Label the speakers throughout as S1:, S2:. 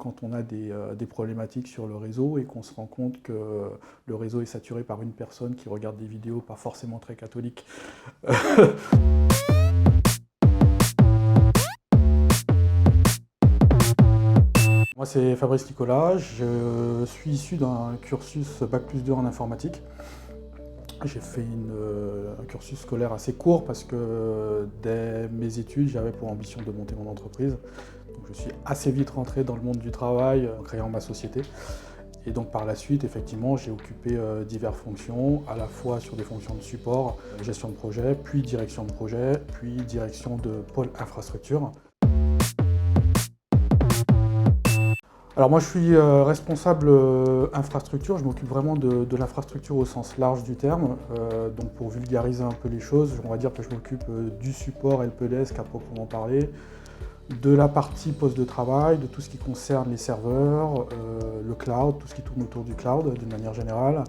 S1: quand on a des problématiques sur le réseau et qu'on se rend compte que le réseau est saturé par une personne qui regarde des vidéos pas forcément très catholiques. Moi, c'est Fabrice Nicolas, je suis issu d'un cursus Bac+2 en informatique. J'ai fait un cursus scolaire assez court parce que dès mes études, j'avais pour ambition de monter mon entreprise. Donc, je suis assez vite rentré dans le monde du travail en créant ma société. Et donc par la suite, effectivement, j'ai occupé diverses fonctions, à la fois sur des fonctions de support, gestion de projet, puis direction de projet, puis direction de pôle infrastructure. Alors moi je suis responsable infrastructure, je m'occupe vraiment de l'infrastructure au sens large du terme. Donc pour vulgariser un peu les choses, on va dire que je m'occupe du support helpdesk à proprement parler, de la partie poste de travail, de tout ce qui concerne les serveurs, le cloud, tout ce qui tourne autour du cloud d'une manière générale,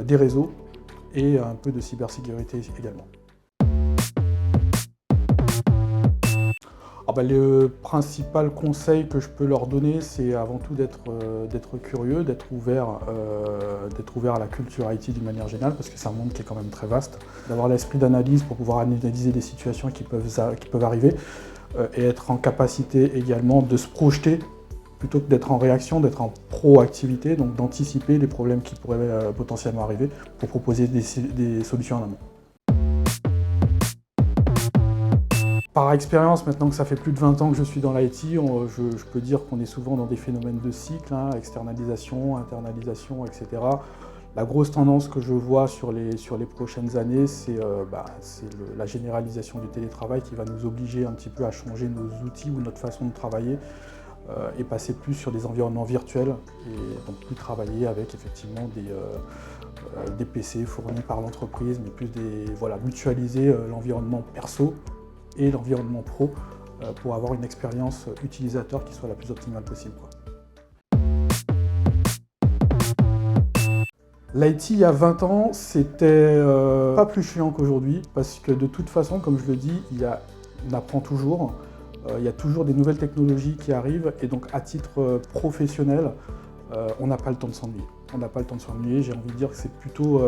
S1: des réseaux et un peu de cybersécurité également. Le principal conseil que je peux leur donner, c'est avant tout d'être curieux, d'être ouvert à la culture IT d'une manière générale, parce que c'est un monde qui est quand même très vaste. D'avoir l'esprit d'analyse pour pouvoir analyser des situations qui peuvent arriver, et être en capacité également de se projeter, plutôt que d'être en réaction, d'être en proactivité, donc d'anticiper les problèmes qui pourraient potentiellement arriver, pour proposer des solutions en amont. Par expérience, maintenant que ça fait plus de 20 ans que je suis dans l'IT, je peux dire qu'on est souvent dans des phénomènes de cycle, externalisation, internalisation, etc. La grosse tendance que je vois sur les prochaines années, c'est la généralisation du télétravail qui va nous obliger un petit peu à changer nos outils ou notre façon de travailler et passer plus sur des environnements virtuels et donc plus travailler avec effectivement des PC fournis par l'entreprise, mais plus mutualiser l'environnement perso et l'environnement pro pour avoir une expérience utilisateur qui soit la plus optimale possible. L'IT il y a 20 ans, c'était pas plus chiant qu'aujourd'hui parce que de toute façon, comme je le dis, on apprend toujours, il y a toujours des nouvelles technologies qui arrivent et donc à titre professionnel, on n'a pas le temps de s'ennuyer. On n'a pas le temps de s'ennuyer, j'ai envie de dire que c'est plutôt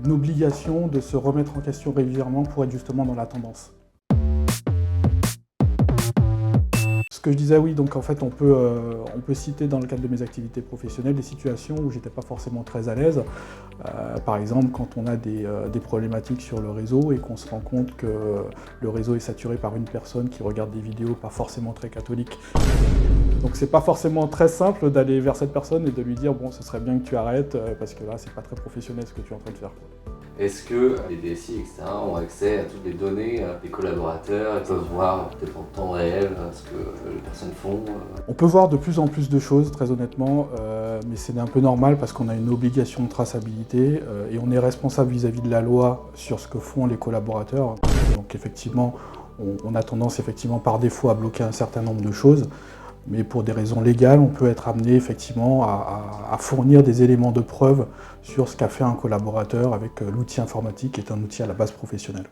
S1: une obligation de se remettre en question régulièrement pour être justement dans la tendance. Ce que je disais, oui, donc en fait on peut citer dans le cadre de mes activités professionnelles des situations où j'étais pas forcément très à l'aise. Par exemple, quand on a des problématiques sur le réseau et qu'on se rend compte que le réseau est saturé par une personne qui regarde des vidéos pas forcément très catholiques. Donc c'est pas forcément très simple d'aller vers cette personne et de lui dire bon, ce serait bien que tu arrêtes parce que là c'est pas très professionnel ce que tu es en train de faire.
S2: Est-ce que les DSI, etc. ont accès à toutes les données des collaborateurs, ils peuvent voir peut-être en temps réel ce que les personnes font?
S1: On peut voir de plus en plus de choses, très honnêtement, mais c'est un peu normal parce qu'on a une obligation de traçabilité et on est responsable vis-à-vis de la loi sur ce que font les collaborateurs. Donc effectivement, on a tendance effectivement par défaut à bloquer un certain nombre de choses. Mais pour des raisons légales, on peut être amené effectivement à fournir des éléments de preuve sur ce qu'a fait un collaborateur avec l'outil informatique qui est un outil à la base professionnelle.